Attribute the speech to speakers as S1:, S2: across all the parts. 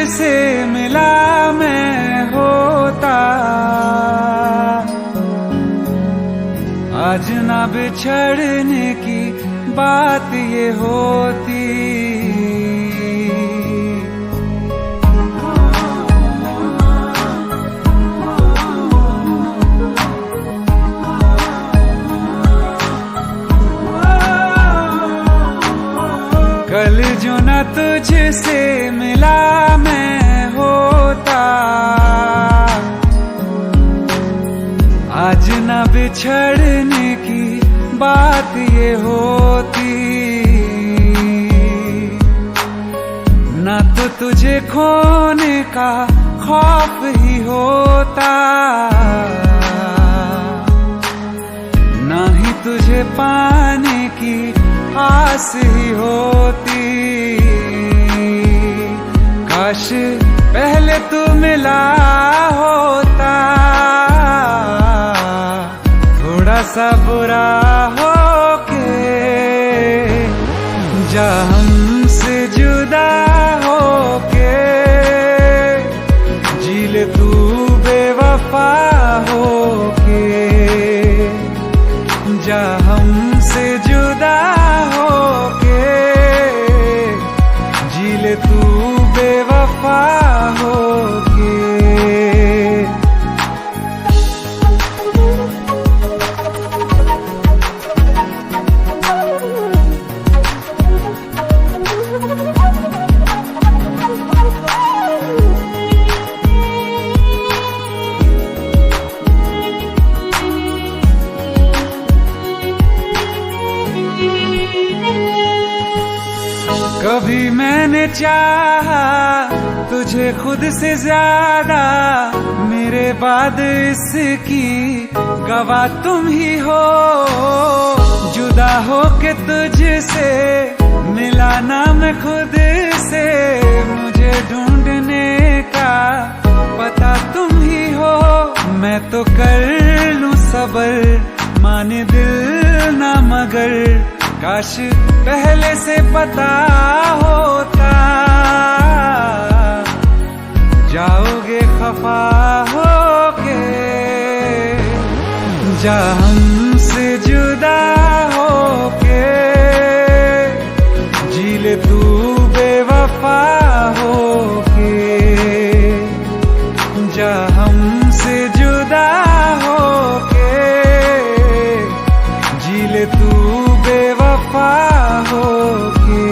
S1: तुझसे मिला मैं होता, आज ना बिछड़ने की बात ये होती। कल जो न तुझसे मिला मैं होता, आज न बिछड़ने की बात ये होती। न तो तुझे खोने का खौफ ही होता, न ही तुझे पाने की आस ही होती। काश पहले तू मिला होता, थोड़ा सा बुरा हो के जा हमसे जुदा हो के, जी ले तू बेवफा हो के, जा हमसे जुदा हो के, जी ले तू बेवफा हो के। कभी मैंने चाहा तुझे खुद से ज्यादा, मेरे बाद इसकी गवाह तुम ही हो। जुदा हो के तुझसे मिला ना मैं खुद से, मुझे ढूंढने का पता तुम ही हो। मैं तो कर लूं सबर माने दिल ना मगर, काश पहले से पता होता। जाओगे खफा होके, जा हमसे जुदा होके, जी ले तू बेवफा होके, जा हमसे जुदा होके, जी ले तू बेवफा होके।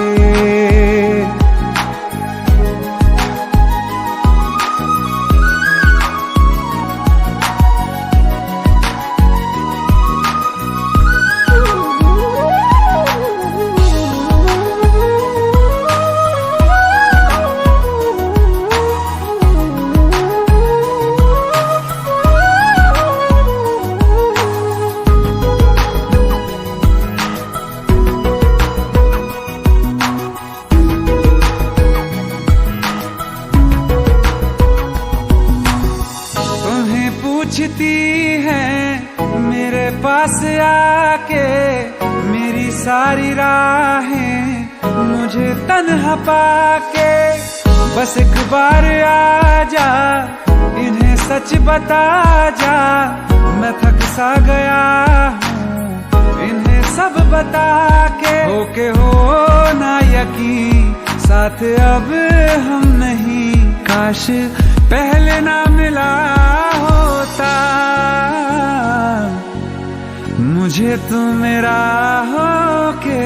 S1: पूछती है मेरे पास आके, मेरी सारी राहें मुझे तन्हा पाके। बस एक बार आ जा, इन्हें सच बता जा, मैं थक सा गया हूँ इन्हें सब बता के। होके हो ना यकीन साथ अब हम नहीं, काश पहले ना मिला होता। मुझे तू मेरा होके,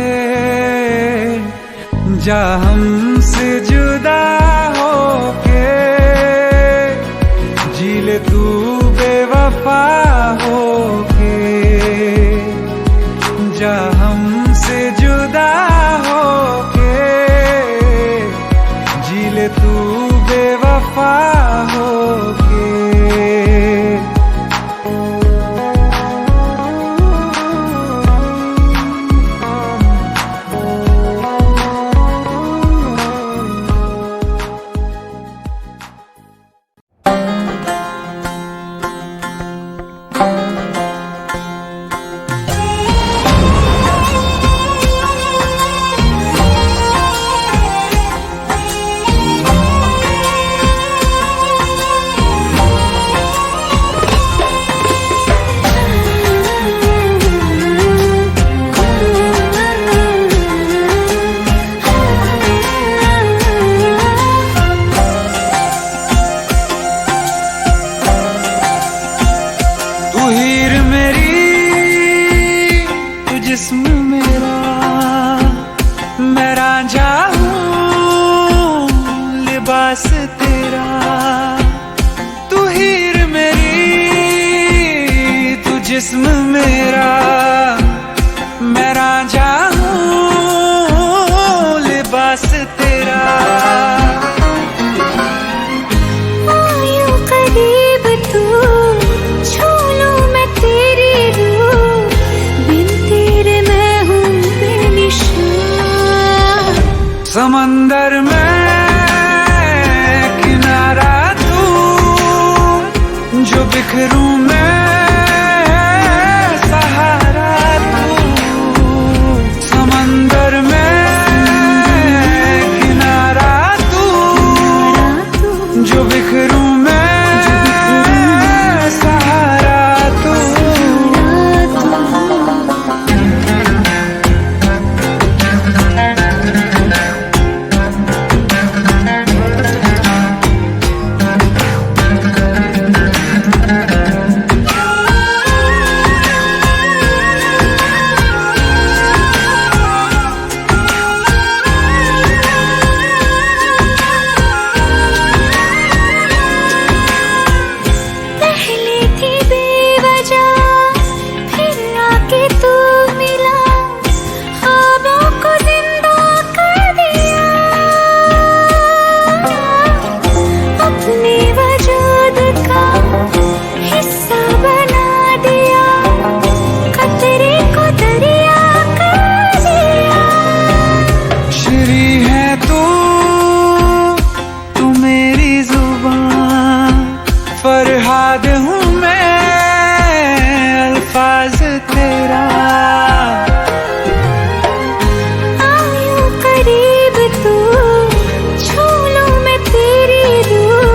S1: जा हमसे जुदा होके, जी ले तू बेवफा होके, जा हमसे जुदा होके, जी ले तू बेवफा होके।
S2: करीब तू, छू लूं मैं तेरी रूह, बिन तेरे मैं हूँ बेनिशान।
S1: समंदर में किनारा तू, जो बिखरूं मैं सहारा तू। समंदर में किनारा तू, जो बिखरूं मैं सहारा तू। फरहाद हूँ मैं अल्फाज तेरा।
S2: आयूं करीब तू, छू लूं मैं तेरी रूह,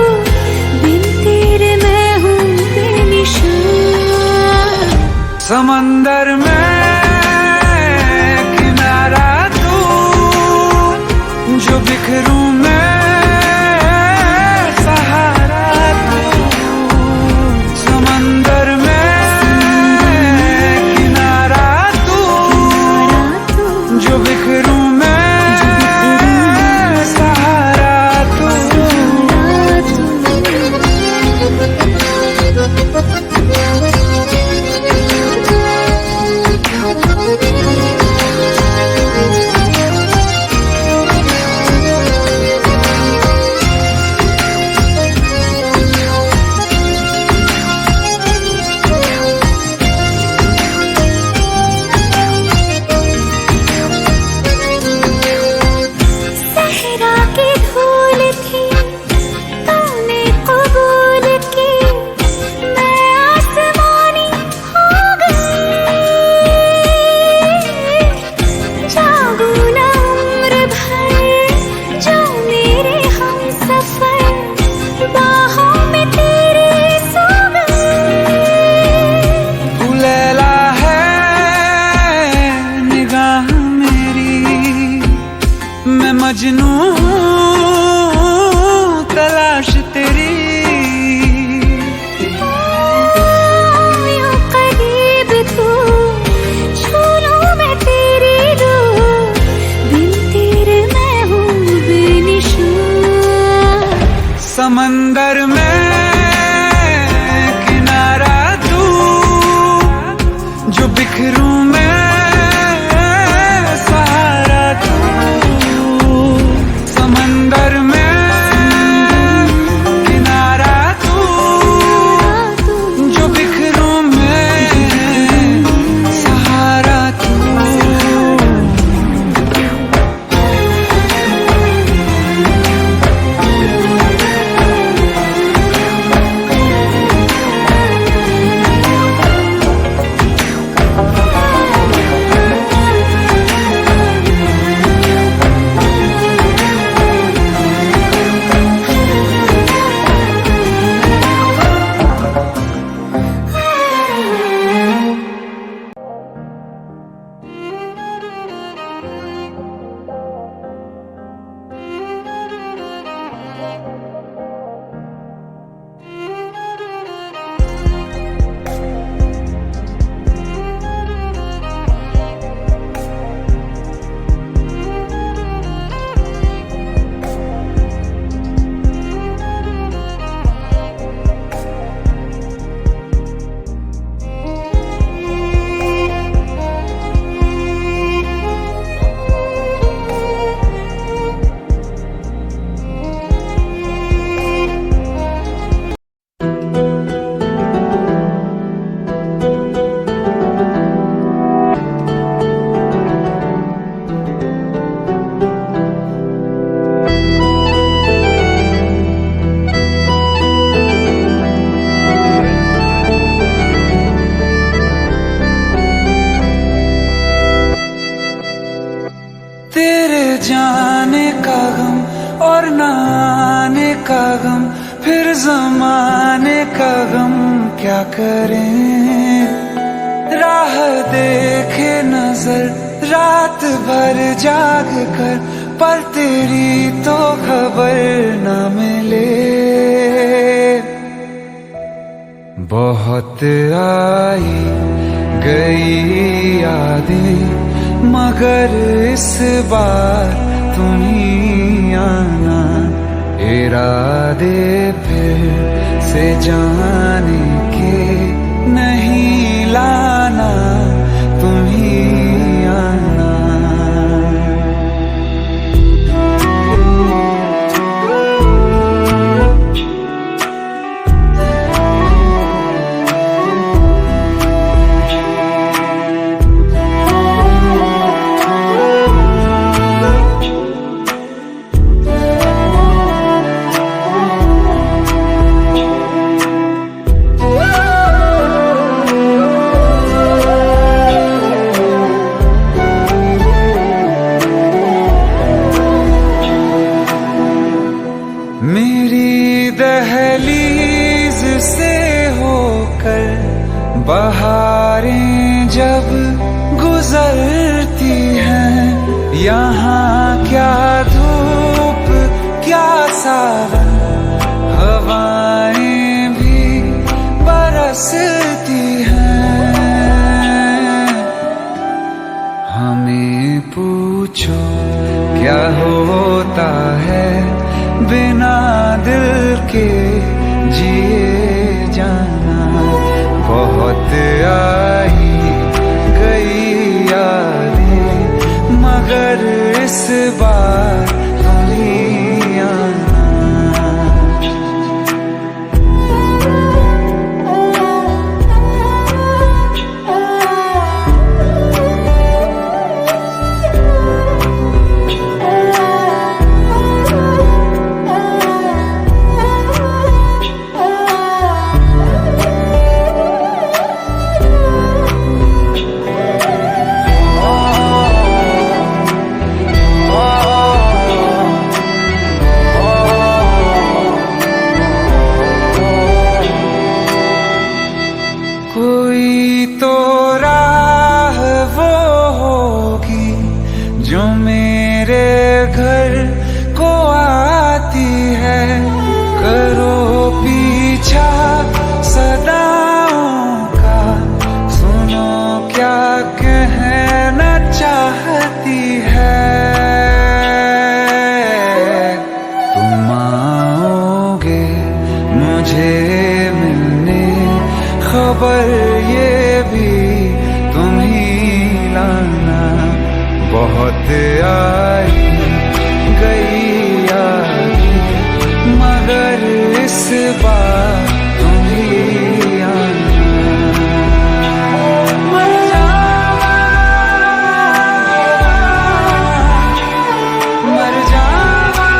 S2: बिन तेरे मैं हूँ बेनिशान।
S1: समंदर में किनारा तू, जो बिखरूं मैं मजनू तलाश तेरी।
S2: यूं करीब तू, छू लूं मैं तेरी रूह, बिन तेरे मैं हूँ बेनिशान।
S1: समंदर में किनारा तू, जो बिखरूं मैं सहारा तू। समंदर में किनारा तू, जो बिखरूं मैं सहारा तू। और न आने का गम, फिर जमाने का गम क्या करें। राह देखे नजर रात भर जाग कर, पर तेरी तो खबर न मिले। बहुत आई गई यादें, मगर इस बार तुम ही आना। इरादे फिर से जाने के नहीं लाना, तुम ही आना। मेरी दहलीज से होकर बहारें जब गुजरती हैं, यहाँ क्या धूप क्या सावन, हवाएं भी बरसती हैं। हमें पूछो क्या होता है बिना दिल के जिए जाना। बहुत आई गई यादें, मगर इस बार तुम ही आना। कोई तो राह वो होगी जो मेरे घर को आती है। करो पीछा सदाओं का, सुनो क्या कहना चाहती है। तुम आओगे मुझे मिलने, खबर ये भी तुम ही लाना। बहुत आई गई यादें, मगर इस बार तुम ही आना। मर जावा, मर जावा।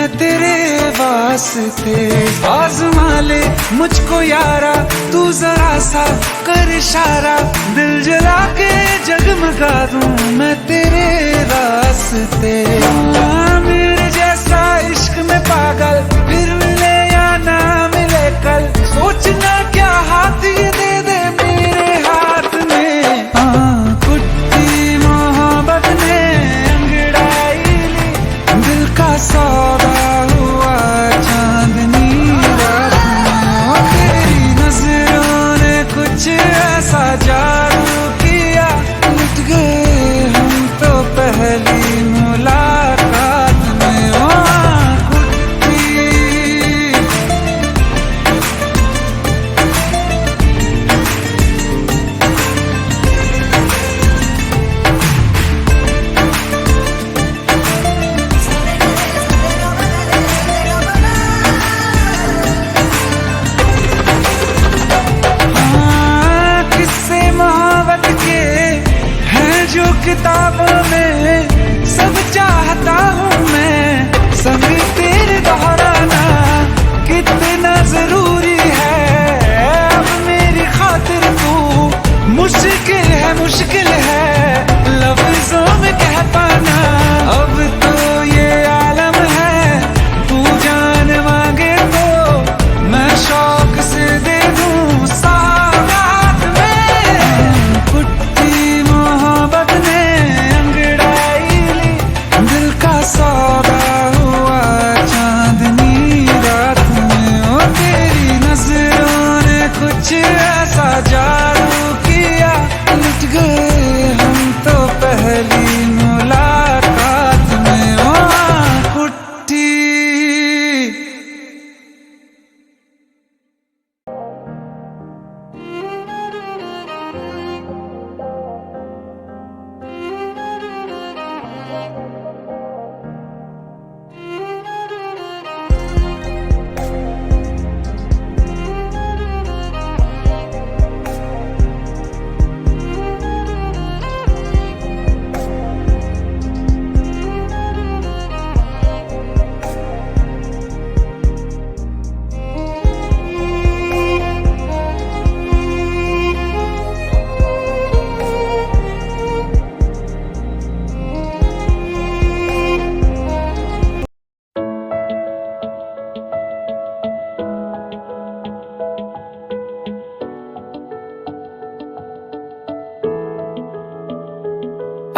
S1: मैं तेरे वास्ते। आज़मा ले मुझको यारा, तू जरा सा कर इशारा, दिल जला के जगमगा दूं मैं तेरे वास्ते। मेरे जैसा इश्क में पागल फिर मिले या ना मिले कल, सोचना क्या हाथ ये दे दे मेरे हाथ में। कुट्टी मोहब्बत ने अंगड़ाई ली, दिल का सौदा हुआ चांदनी रात में। तेरी नजरों ने कुछ ऐसा जादू किया, लुट गए हम तो पहली मुलाकात में। कुट्टी किस्से मोहब्बत के हैं जो किताबों में, सब चाहता हूँ मैं संग तेरे दोहराना। कितना जरूरी है अब मेरी खातिर तू, मुश्किल है लफ्जों में कह पाना। अब तो ये आलम है, तू जान मांगे तो मैं शौक से दे दूं सौगात में। कुट्टी मोहब्बत ने अंगड़ाई ली, दिल का सौदा हुआ चांदनी रात में। तेरी नजरों ने कुछ ऐसा जादू किया, लुट गए हम तो पहली मुलाकात में। कुट्टी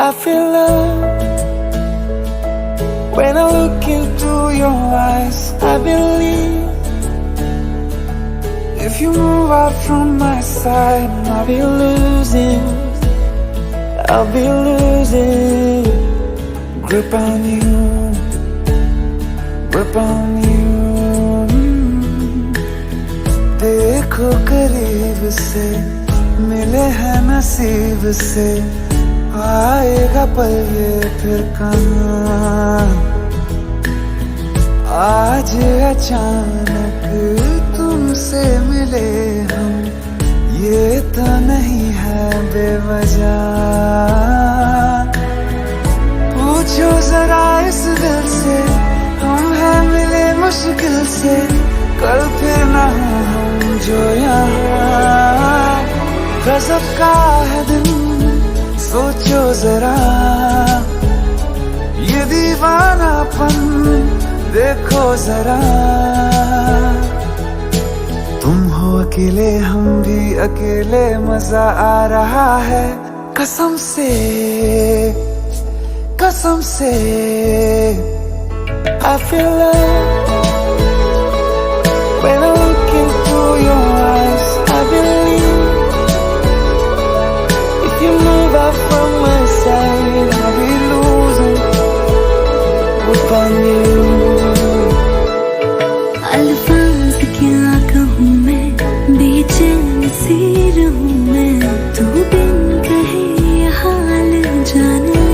S3: I feel love when I look into your eyes. I believe if you move out from my side, I'll be losing grip on you. देखो करीब से मिले हैं नसीब से, आएगा पल ये फिर कहाँ। आज अचानक तुमसे मिले हम, ये तो नहीं है बेवजह। पूछो जरा इस दिल से, हम हैं मिले मुश्किल से, कल फिर ना हो हम जो यहाँ। गजब का है दिन सोचो जरा, ये दीवानापन देखो जरा। तुम हो अकेले हम भी अकेले, मजा आ रहा है कसम से। I feel love when I look into your eyes. I believe if you move out from my side, I'll be losing upon you.
S2: अल्फाज क्या कहूँ मैं, बेचैन सी रहूँ मैं, तू बिन कहे ये हाल जाने।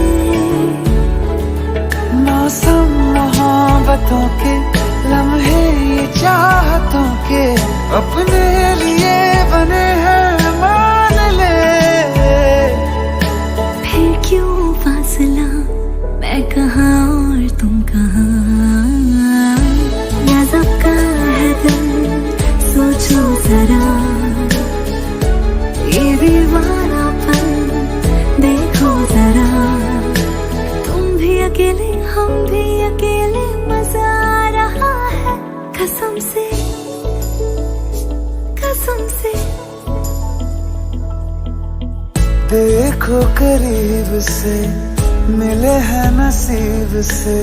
S3: मौसम मोहब्बतों के लम्हे ये चाहतों के, अपने लिए बने हैं मान ले।
S2: फिर क्यों फासला, मैं कहाँ और तुम कहाँ।
S3: देखो करीब से, मिले हैं नसीब से,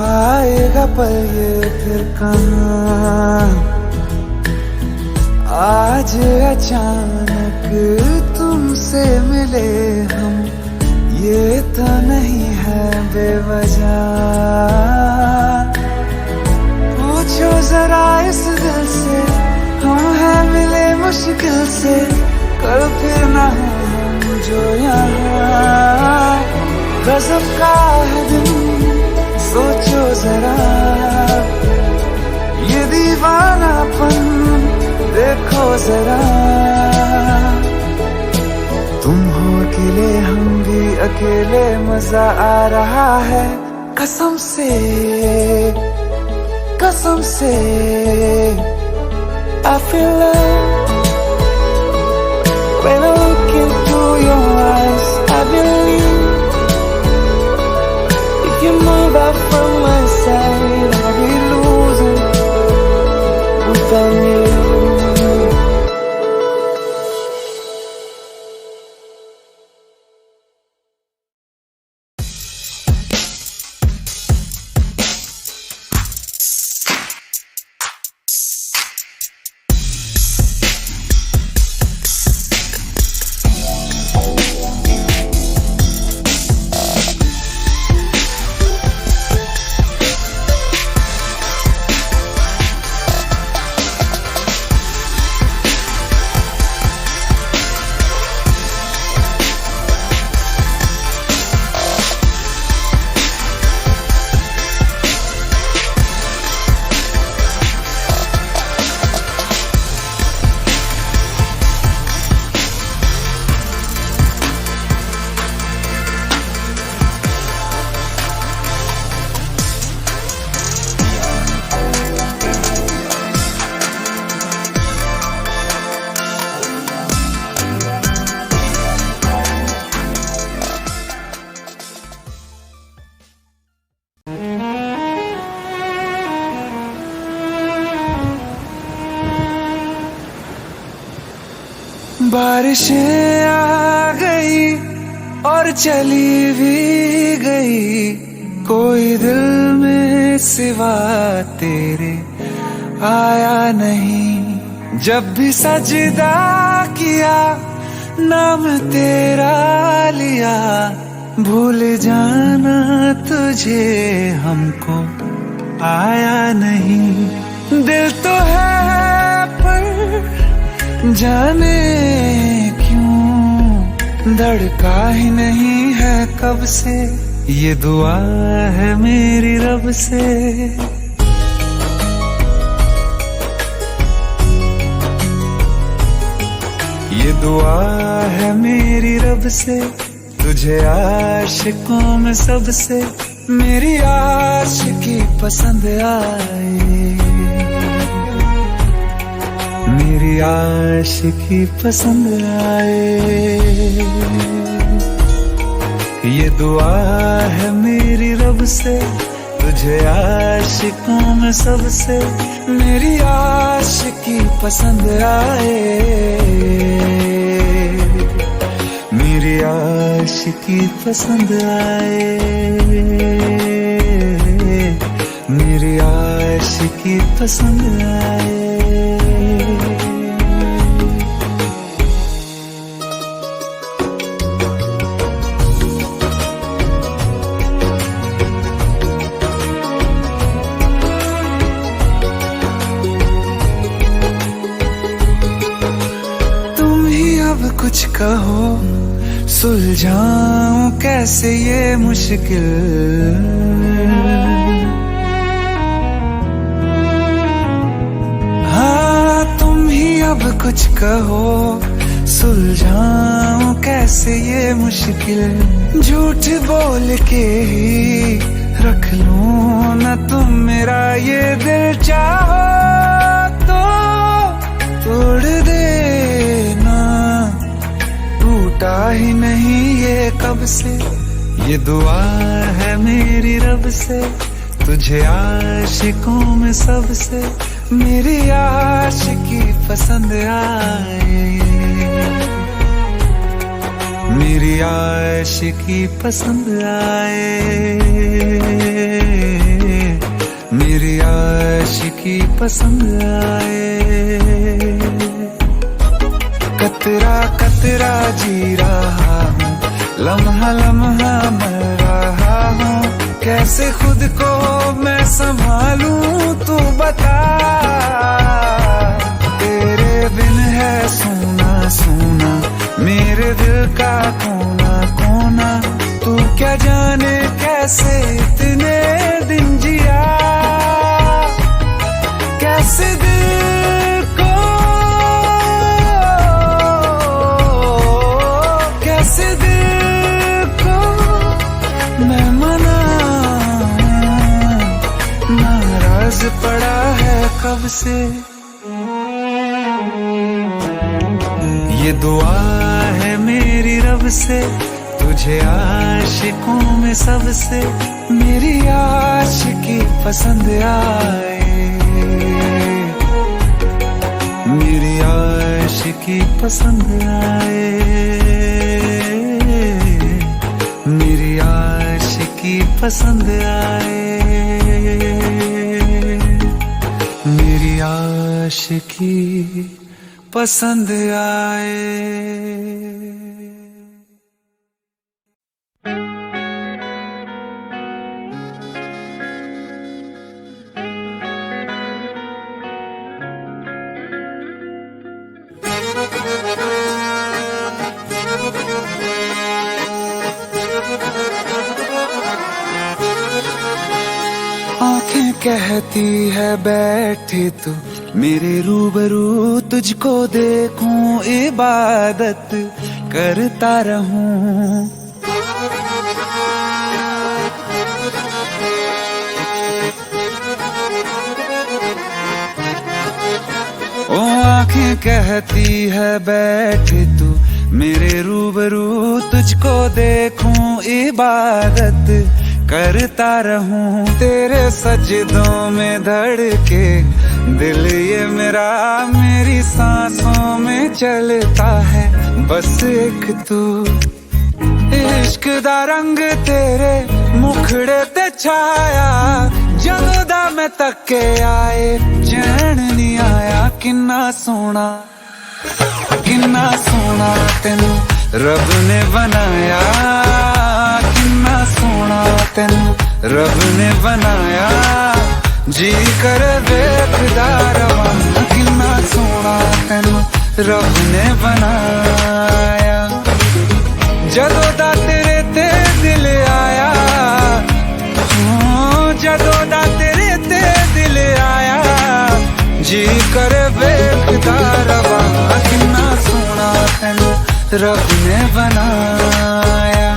S3: आएगा पल ये फिर कहाँ। आज अचानक तुमसे मिले हम, ये तो नहीं है बेवजह। पूछो जरा इस दिल से, हम हैं मिले मुश्किल से, कल फिर ना हम जो यहाँ। गजब का है दिन, सोचो जरा, ये दीवानापन देखो जरा। तुम हो अकेले, हम भी अकेले, मजा आ रहा है कसम से, कसम से। I feel love when I look into your eyes. I believe if you move out from my side, I'll be losing without you. बारिशें आ गई और चली भी गई, कोई दिल में सिवा तेरे आया नहीं। जब भी सजदा किया, नाम तेरा लिया, भूल जाना तुझे हमको आया नहीं। दिल तो है पर जाने क्यों धड़का ही नहीं है कब से, ये दुआ है मेरी रब से। ये दुआ है मेरी रब से, तुझे आशिकों में सबसे मेरी आशिकी पसंद आए, मेरी आशिकी पसंद आए। ये दुआ है मेरी रब से, तुझे आशिकों में सबसे मेरी आशिकी पसंद आए, मेरी आशिकी पसंद आए, मेरी आशिकी पसंद आए। कुछ कहो, सुलझाऊं कैसे ये मुश्किल। हाँ तुम ही अब कुछ कहो, सुलझाऊं कैसे ये मुश्किल। झूठ बोल के ही रख लूं न तुम मेरा ये दिल, चाहो तो तोड़ देना, टूटा ही नहीं ये कब से। ये दुआ है मेरी रब से, तुझे आशिकों में सबसे मेरी आशिकी पसंद आए,
S1: मेरी आशिकी पसंद आए, मेरी आशिकी पसंद आए। कतरा कतरा जी रहा हूँ, लम्हा लम्हा मर रहा हूँ, कैसे खुद को मैं संभालूं तू बता। तेरे बिन है सोना सोना मेरे दिल का कोना कोना, तू क्या जाने कैसे इतने दिन जिया, कैसे दिल को, कैसे दिल को मैं मनाऊं, नाराज पड़ा है कब से। ये दुआ है मेरी रब से, तुझे आशिकों में सबसे मेरी आशिकी पसंद आए, मेरी आशिकी पसंद आए, मेरी आशिकी पसंद आए, मेरी आशिकी पसंद आए। आंखें कहती है बैठे तू मेरे रूबरू, तुझको देखूं इबादत करता रहूं। ओ आंखें कहती है बैठे तू मेरे रूबरू, तुझको देखूं इबादत करता रहूं। तेरे सजदों में धड़के दिल ये मेरा, मेरी सांसों में चलता है बस एक तू। इश्क दा रंग तेरे मुखड़े ते छाया, ਜਦੋਂ ਦਾ मैं तके आए चैन नहीं आया। किन्ना सोना तेनू रब ने बनाया, किन्ना सोना तेनू रब ने बनाया, जी कर देखदा रवां। किन्ना सोना तेनू रब ने बनाया, जदों दा तेरे ते दिल आया, जदों दा तेरे ते दिल आया, जी कर देखदा रवां। किन्ना सोना तेनू रब ने बनाया।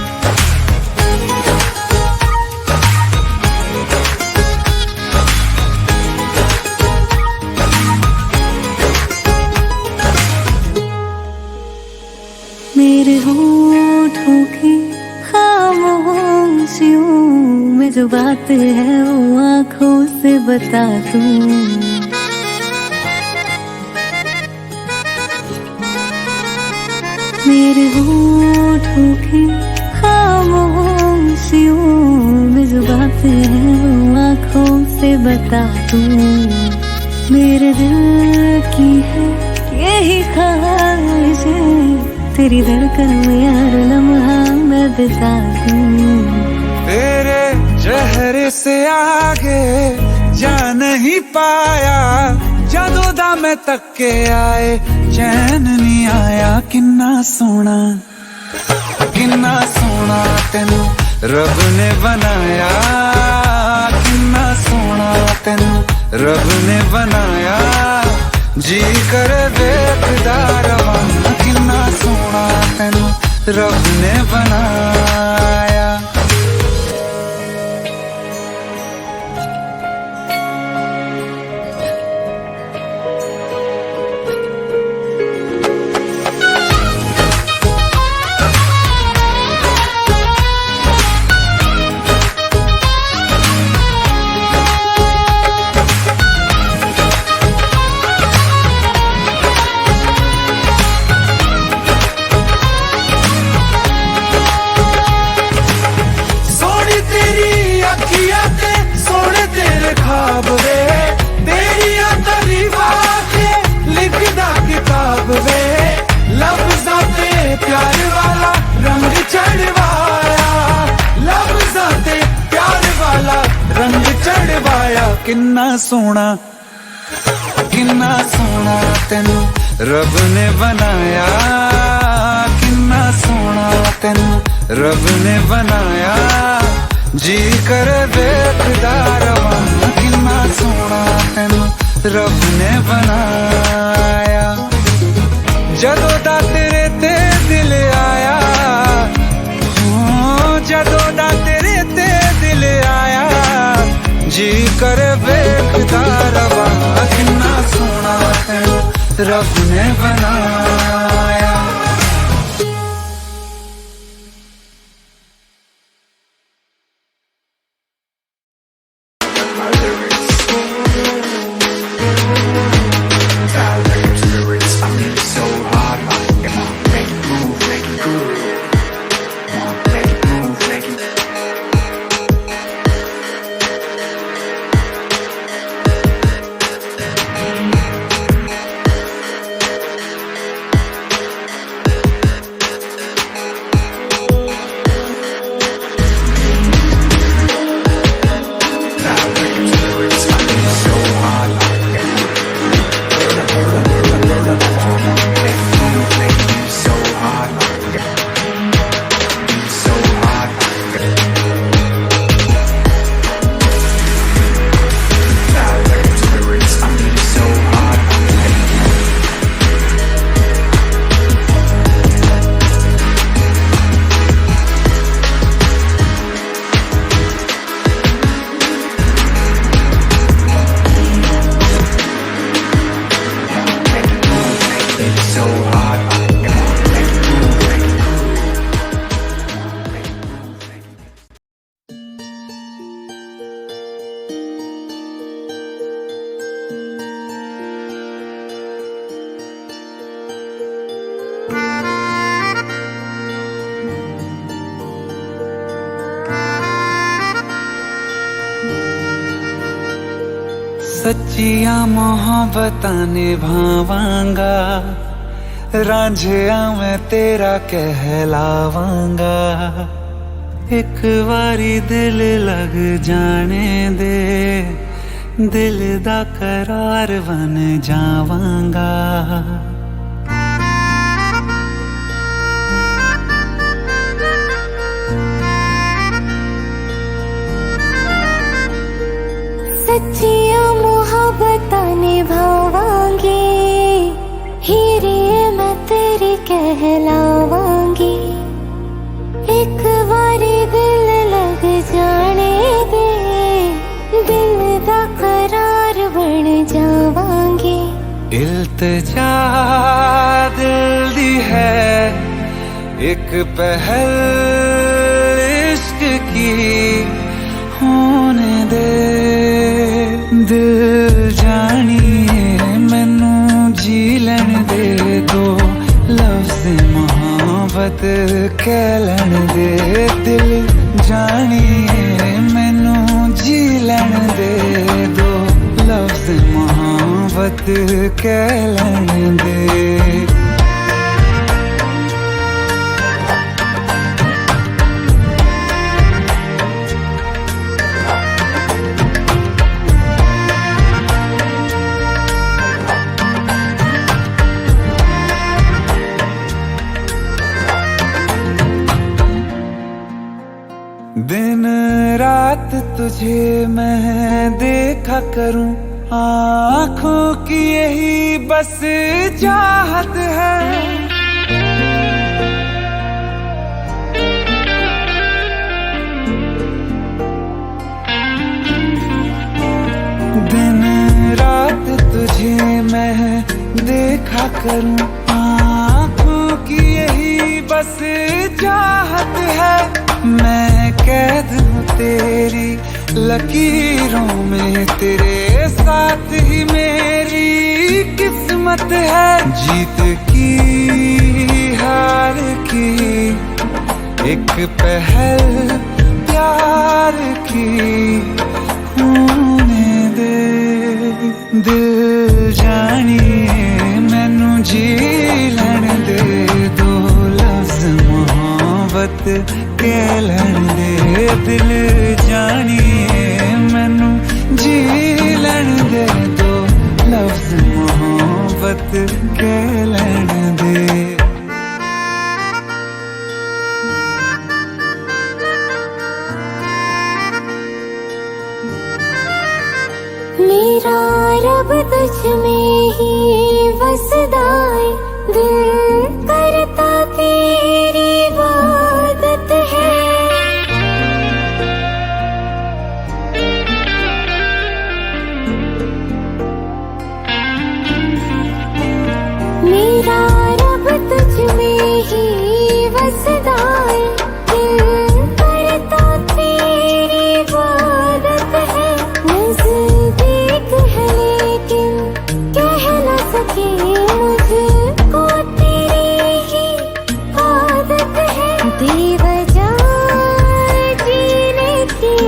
S2: मेरे होठों की खामोशियों में जो बात है वो आँखों से बता दूं। मेरे होठों की खामोशियों में जो बात है वो आँखों से बता दूं। मेरे दिल की है यही ख्वाहिश, तेरी धड़कन में हर लम्हा मैं बिता दूं।
S1: तेरे चेहरे से आगे जा नहीं पाया, जदों दा मैं तके आए चैन नहीं आया। किन्ना सोना तेनू रब ने बनाया, किन्ना सोना तेनू रब ने बनाया, जी कर देखदा रवां। किन्ना सोना तेनू रब ने बनाया। किन्ना सोना तेनू रब ने बनाया, किन्ना सोना तेनू रब ने बनाया, जी कर देखदा रवां, किन्ना सोना तेनू रब ने बनाया। जदों दा तेरे ते दिल आया, जदों दा तेरे ते दिल आया, जी कर देखदा रवां, किन्ना सोना तेनू रब ने बनाया। सच्चिया मोहब्बतां निभावांगा, रांझिया मैं तेरा कहलावांगा। एक बारी दिल लग जाने दे, दिल दा करार बन जावांगा।
S2: सच्चिया मोहब्बतां निभावांगी, हीरे मैं तेरी कहलावांगी। एक बारी दिल लग जाने दे, दिल दा करार बन जावांगी।
S1: इल्तिजा दिल दी है एक पहल इश्क की, होने दे दिल जानिए मैनू जी लैन दे, दो लफ्ज़ मोहब्बत कह लैन दे। दिल जानिए मैनू जी लैन दे, दो लफ्ज़ मोहब्बत कह लैन दे। दिन रात तुझे मैं देखा करूं, आँखों की यही बस चाहत है। दिन रात तुझे मैं देखा करूं, आँखों की यही बस चाहत है। मैं कैद हूँ तेरी लकीरों में, तेरे साथ ही मेरी किस्मत है। जीत की हार की एक पहल प्यार की, होने दे दिल जानिए मैनू जी लैन दे, दो लफ्ज़ मोहब्बत कह लैन दे। दिल जानिए मैनू जी
S2: मेरा रब तुझ में ही वसदाए, दिल करता तेरी इबादत है। मेरा रब तुझ में ही वसदाए, दिल करता तेरी इबादत है। नज़दीक है लेकिन कह न सके, मुझको तेरी ही आदत है। बेवजह जीने की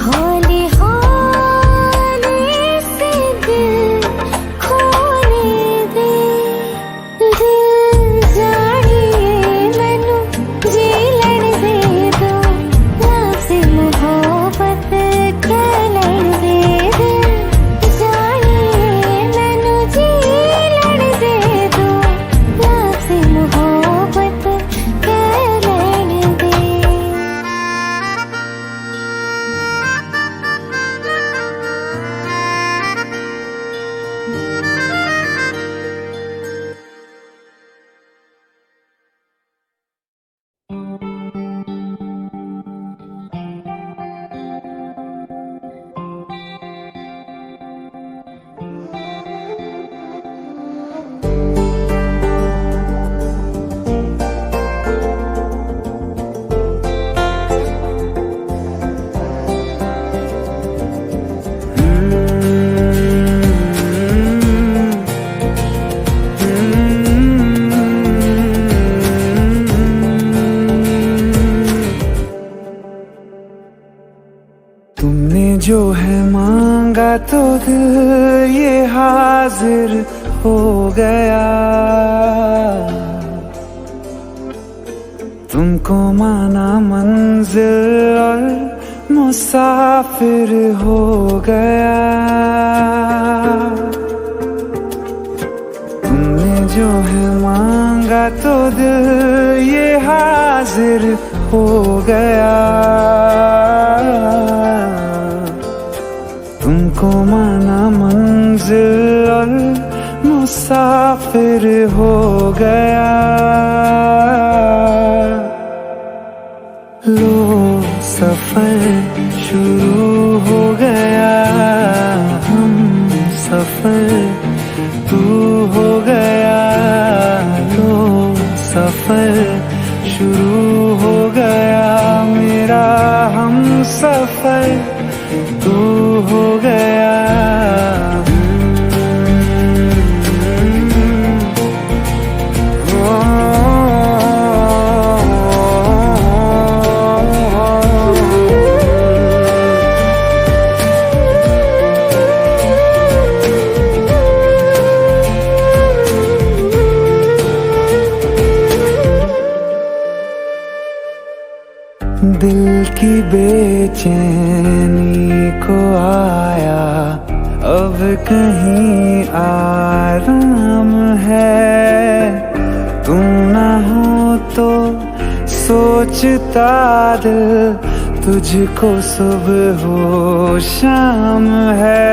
S2: हौले हौले से दिल खोने दे। दिल जानिए मैनू जी लड़ दे दो, आपसे मोहब्बत क्या लड़ दे। दिल जानिए मैनू जी लड़ दे दो, आपसे मोहब्बत क्या लड़ दे।
S3: तुमने जो है मांगा तो दिल ये हाजिर हो गया। तुमको माना मंजिल और मुसाफिर हो गया। तुमने जो है मांगा तो दिल ये हाजिर हो गया। तुमको माना मंजिल और मुसाफिर हो गया। लो सफर शुरू हो गया, हम सफर तू हो गया। लो सफर शुरू हो गया, मेरा हम सफर तू हो गया। दिल की बेचैनी को आया अब कहीं आराम है। तू ना हो तो सोचता दिल तुझको सुबह हो शाम है।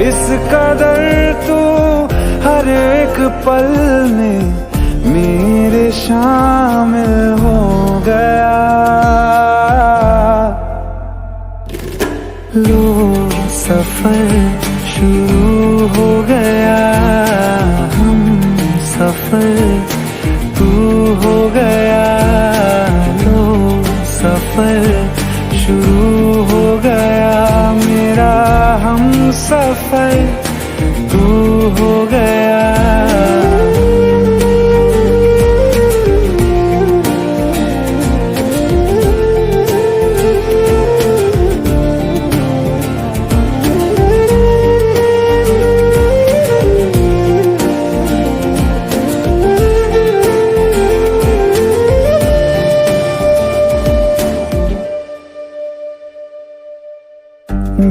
S3: इस कदर तू हर एक पल में मेरे शामिल हो गया। लो सफर शुरू हो गया, हम सफर तू हो गया। लो सफर शुरू हो गया, मेरा हम सफर तू हो गया।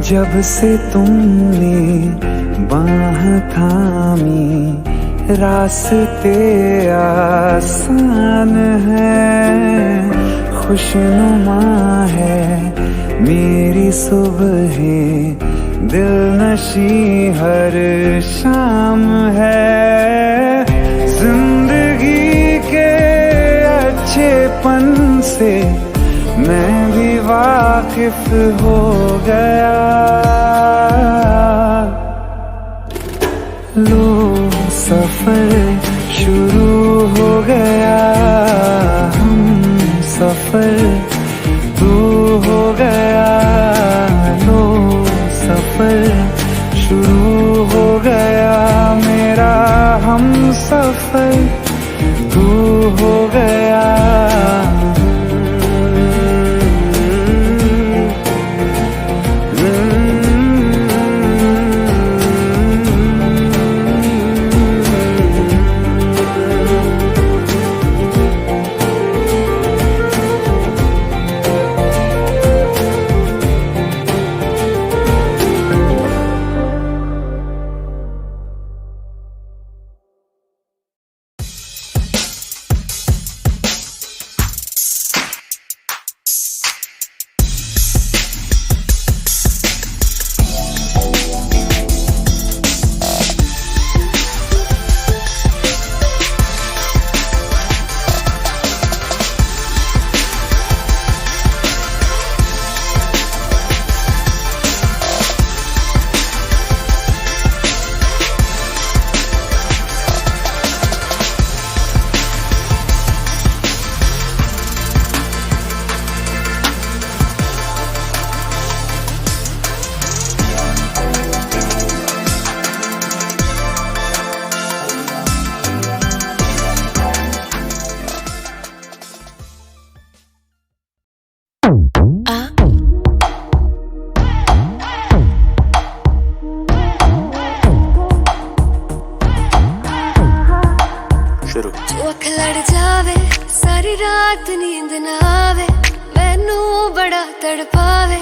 S3: जब से तुमने बाह थामी रास्ते आसान है, खुशनुमा है
S1: मेरी सुबह दिल नशी हर शाम है। जिंदगी के अच्छेपन से मैं भी वाकिफ हो गया। लो सफर शुरू हो गया, हम सफर तू हो गया। लो सफर शुरू हो गया, मेरा हम सफर तू हो गया।
S2: जो अख लड़ जावे सारी रात नींद ना आवे, मैनू बड़ा तड़पावे,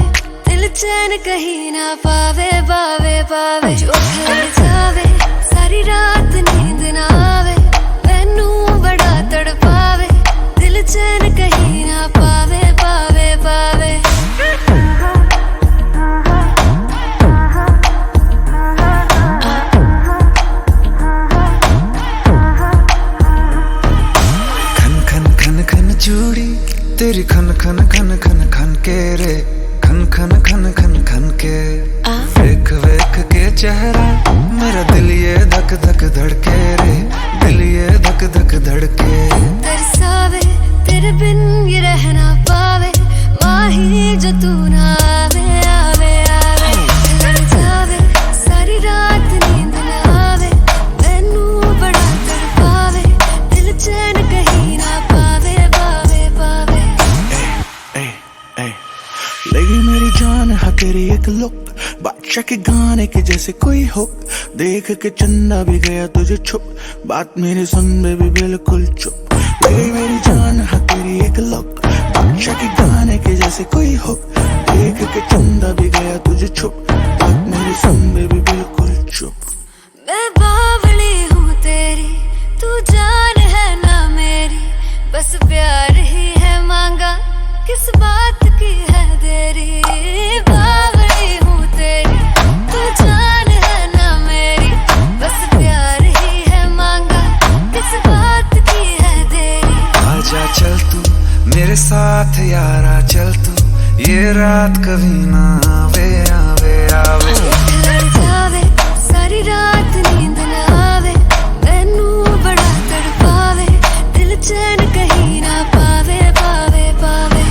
S2: दिल चैन कहीं ना पावे पावे पावे। जो अख लड़ जावे सारी रात नींद ना आवे, मैनू बड़ा तड़पावे, दिल चैन कहीं ना पावे पावे पावे।
S1: चूड़ी तेरी खन खन खन खन खन के रे, खन खन खन खन खन के। वेख वेख के चेहरा मेरा दिल ये धक धक धड़के रे, दिल ये धक धक धड़के।
S2: तरसावे तेरे बिन ये रह ना पावे, माही जो तू ना आवे आवे आवे। लड़ जावे सारी रात नींद ना आवे, मैनू बड़ा तड़पावे, दिल चैन कहीं ना पावे पावे पावे।
S4: लगी मेरी जान है तेरी एक लुक, बादशाह के गाने के जैसे कोई हुक, देख के चंदा भी गया तुझे छुप, बात मेरी सुन बेबी बिल्कुल चुप। लगी मेरी जान है तेरी एक लुक, बादशाह के गाने के जैसे कोई हुक, देख के चंदा भी गया तुझे छुप, बात मेरी सुन बेबी बिल्कुल चुप।
S2: मैं बावली हूँ तेरी, तू जान है ना मेरी, बस प्यार ही है मांगा, किस बात की है देरी। बावली हूँ तेरी, तू जान है ना मेरी, बस प्यार ही है मांगा, किस बात की है देरी।
S1: आजा चल तू मेरे साथ यारा, चल तू ये रात कभी ना आवे आवे आवे।
S2: लड़ जावे सारी रात नींद ना आवे, मैनू बड़ा तड़पावे, दिल चैन कहीं ना पावे पावे पावे।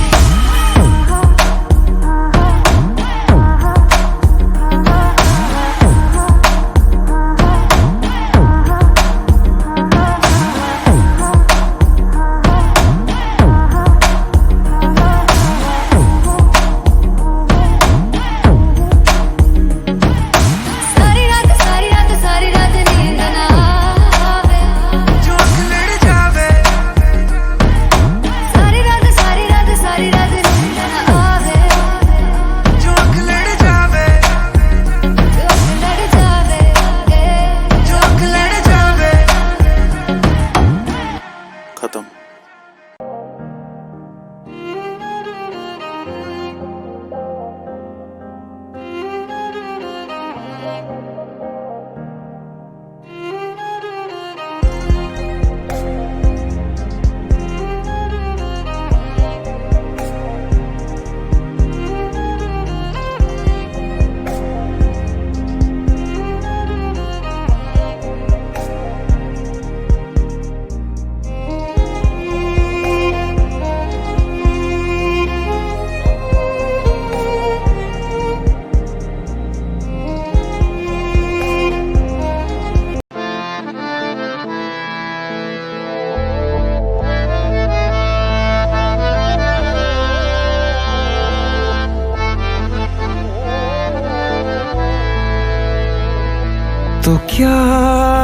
S1: तो क्या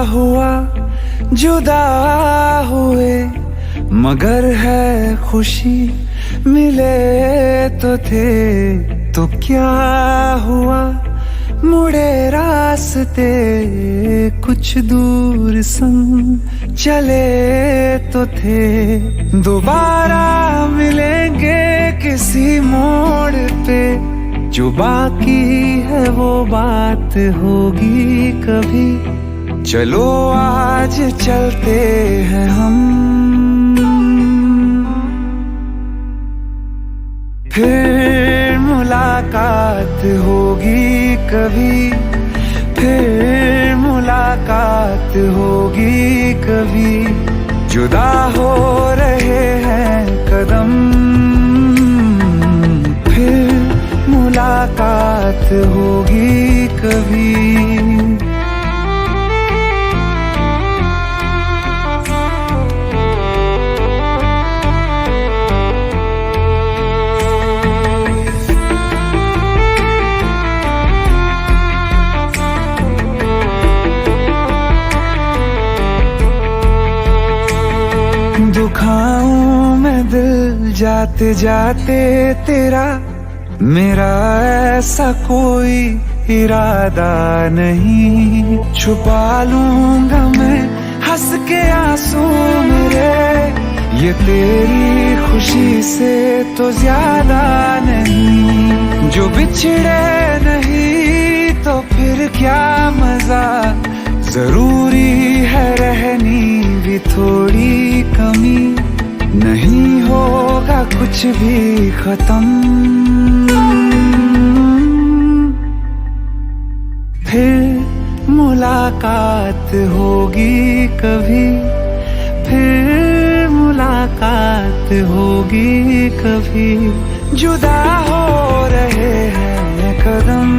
S1: हुआ जुदा हुए, मगर है खुशी मिले तो थे। तो क्या हुआ मुड़े रास्ते, कुछ दूर संग चले तो थे। दोबारा मिलेंगे किसी मोड़ पे, जो बाकी है वो बात होगी कभी। चलो आज चलते हैं हम, फिर मुलाकात होगी कभी। फिर मुलाकात होगी कभी। जुदा हो रहे हैं कदम, फिर मुलाकात होगी कभी। दुखाऊं मैं दिल जाते जाते तेरा, मेरा ऐसा कोई इरादा नहीं। छुपा लूंगा मैं हंस के आंसू मेरे, ये तेरी खुशी से तो ज्यादा नहीं। जो बिछड़े नहीं तो फिर क्या मजा, जरूरी है रहनी भी थोड़ी कमी। नहीं होगा कुछ भी खत्म, फिर मुलाकात होगी कभी। फिर मुलाकात होगी कभी। जुदा हो रहे हैं कदम,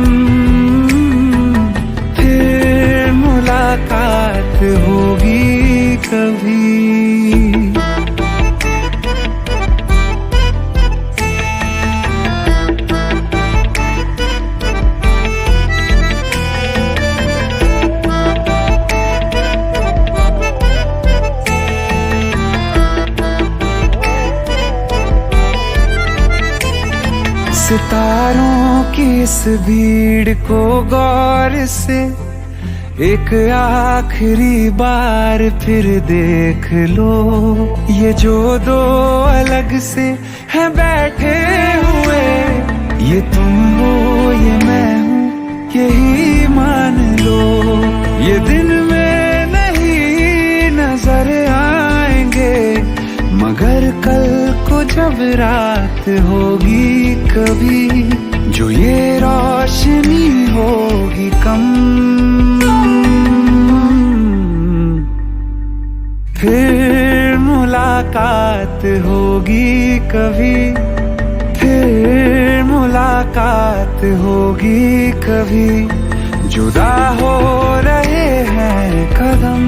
S1: फिर मुलाकात होगी कभी। सितारों की इस भीड़ को गौर से एक आखिरी बार फिर देख लो। ये जो दो अलग से हैं बैठे हुए, ये तुम हो ये मैं हूँ यही मान लो। ये दिन में नहीं नजर आएंगे, मगर कल को जब रात होगी कभी, जो ये रोशनी होगी कम, फिर मुलाकात होगी कभी। फिर मुलाकात होगी कभी। जुदा हो रहे हैं कदम,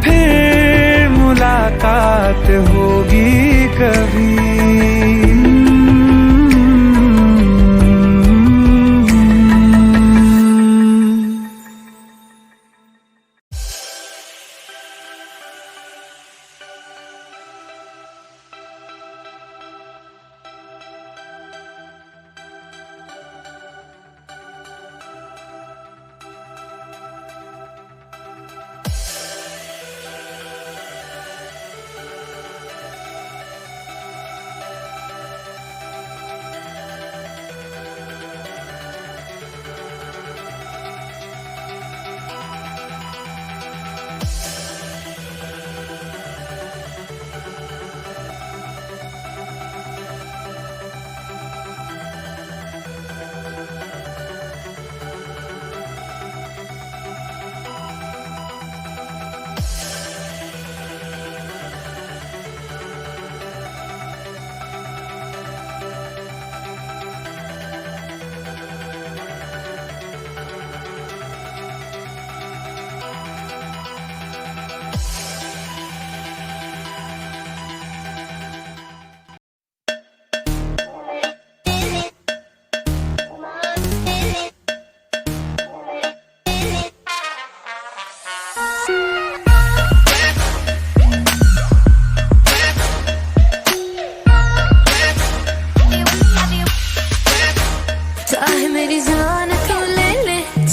S1: फिर मुलाकात होगी कभी।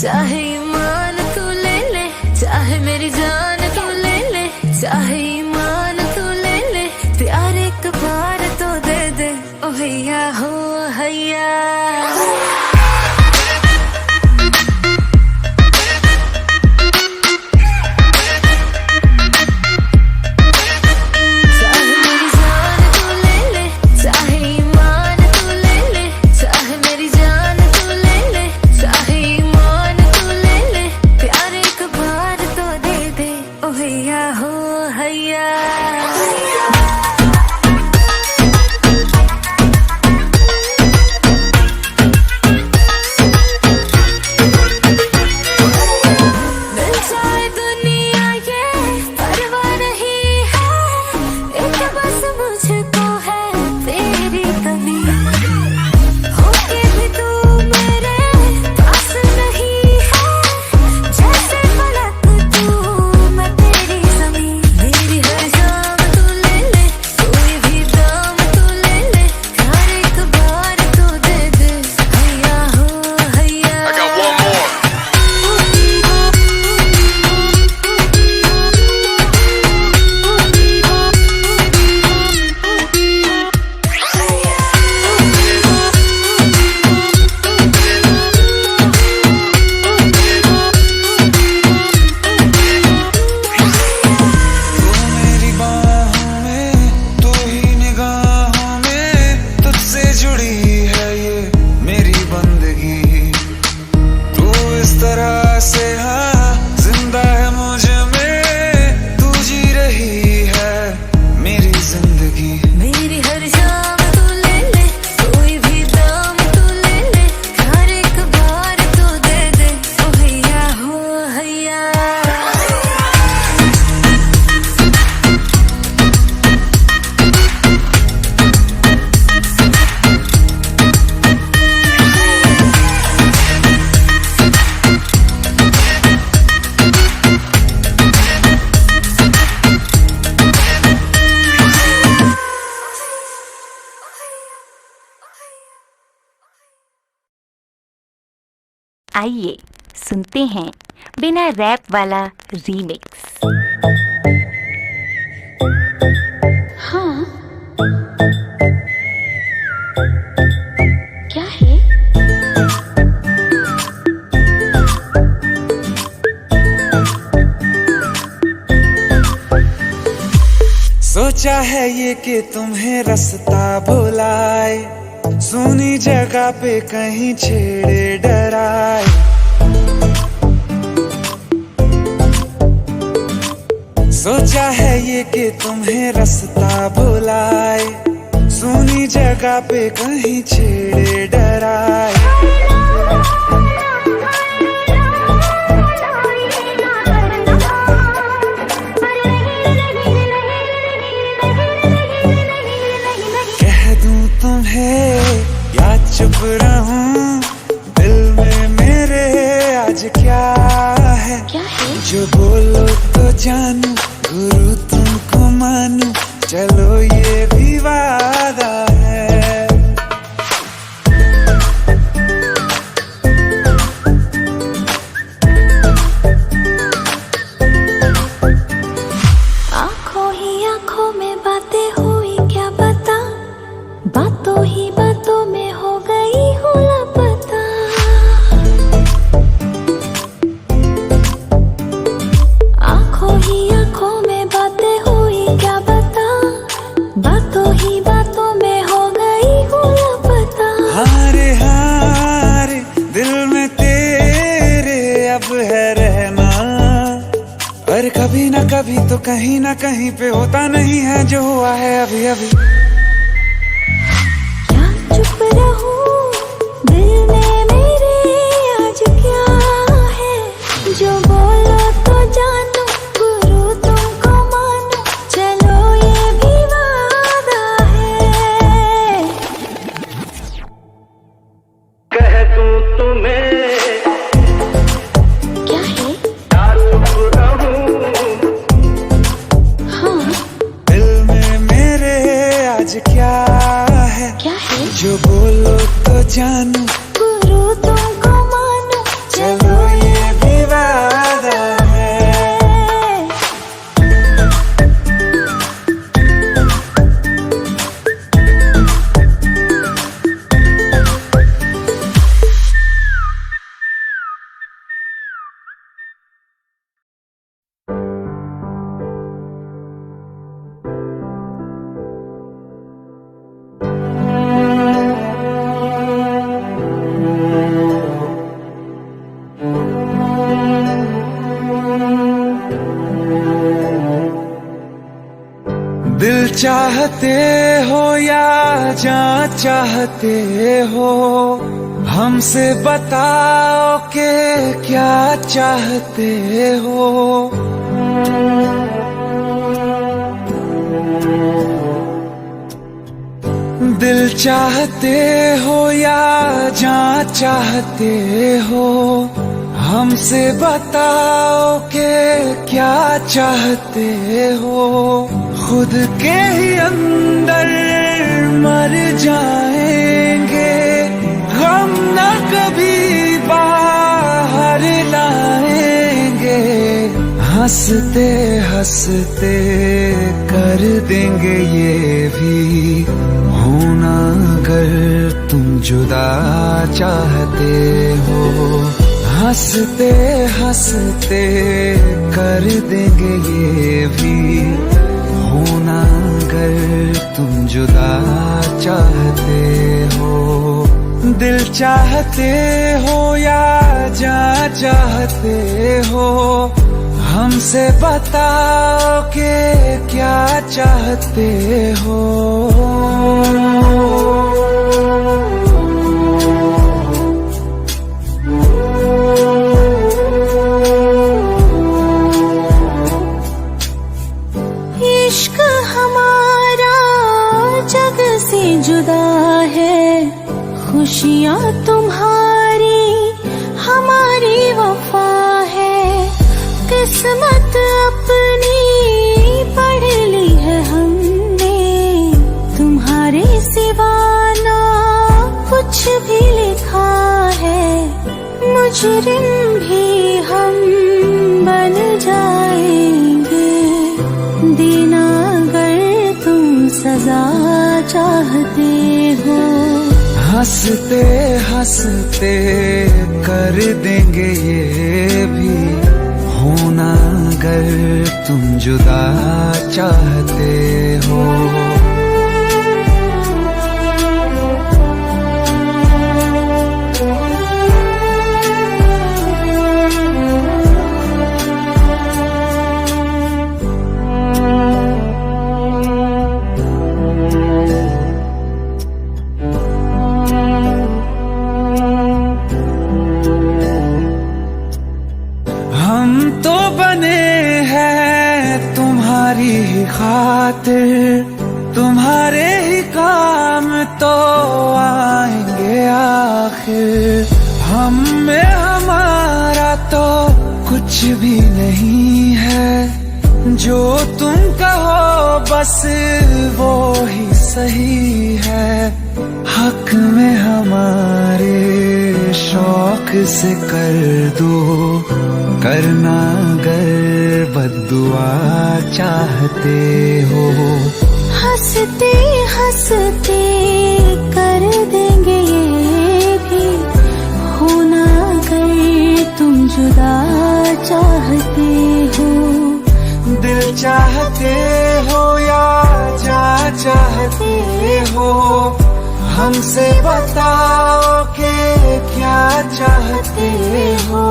S2: चाहे ईमान तू ले ले, चाहे मेरी जान तू ले ले, चाहे ईमान तू ले ले, प्यार एक बार तो दे दे ओ हैया हो हैया।
S5: आइए सुनते हैं बिना रैप वाला रीमिक्स।
S2: हाँ क्या है?
S3: सोचा है ये कि तुम्हें रास्ता भुलाए, सुनी जगह पे कहीं छेड़े डराए। सोचा है ये कि तुम्हें रास्ता भुलाए, सुनी जगह पे कहीं छेड़े डराए। या चुप रहूं, दिल में मेरे आज क्या है? जो बोलो तो जानू, गुरु तुमको मानू, चलो ये भी वादा है।
S2: आंखों ही आंखों में बातें हुई क्या बता, बातों ही बातों में हो गई हूँ लापता। आंखों ही आंखों में बातें हुई क्या बता, बातों ही बातों में हो गई हूँ लापता।
S3: हारे हारे दिल में तेरे अब है रहना, पर कभी ना कभी तो कहीं ना कहीं पे होता नहीं है जो हुआ है अभी अभी।
S2: चुप रहूं, दिल में मेरे आज क्या है? जो बोलो तो जानू, गुरु तुमको मानू, चलो ये भी वादा है।
S6: कह दूं तुम्हें
S2: क्या है?
S6: या चुप रहूं,
S2: हाँ
S3: दिल में मेरे आज क्या है? जो बोलो तो जानू,
S2: गुरु तुमको मानू,
S3: चलो चाहते हो या जान चाहते हो, हमसे बताओ कि क्या चाहते हो। दिल चाहते हो या जान चाहते हो, हमसे बताओ कि क्या चाहते हो। खुद के ही अंदर मर जाएंगे, हम न कभी बाहर लाएंगे। हंसते हंसते कर देंगे ये भी होना, अगर तुम जुदा चाहते हो। हंसते हंसते कर देंगे ये भी होना, अगर तुम जुदा चाहते हो। दिल चाहते हो या जान चाहते हो, हमसे बताओ कि क्या चाहते हो।
S2: इश्क हमारा जग से जुदा है, खुशियाँ तुम्हारी हमारी वफा है। किस्मत अपनी पढ़ ली है हमने, तुम्हारे सिवा ना कुछ भी लिखा है। मुजरिम भी हम बन जाएंगे, देना अगर तुम सजा चाहते हो।
S3: हंसते हंसते कर देंगे ये भी होना, अगर तुम जुदा चाहते हो। हम तो बने हैं तुम्हारी ही खातिर, तुम्हारे ही काम तो आएंगे आखिर। हम में हमारा तो कुछ भी नहीं है, जो तुम कहो बस वो ही सही है। हक में हमारे शौक से कर दो, करना अगर बद्दुआ चाहते हो।
S2: हंसते हंसते कर देंगे ये भी होना, अगर तुम जुदा चाहते हो।
S3: दिल चाहते हो या जान चाहते हो, हमसे बताओ कि क्या चाहते हो।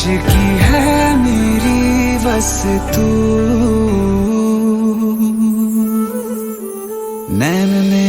S1: आशिकी है मेरी बस तू। नैन ने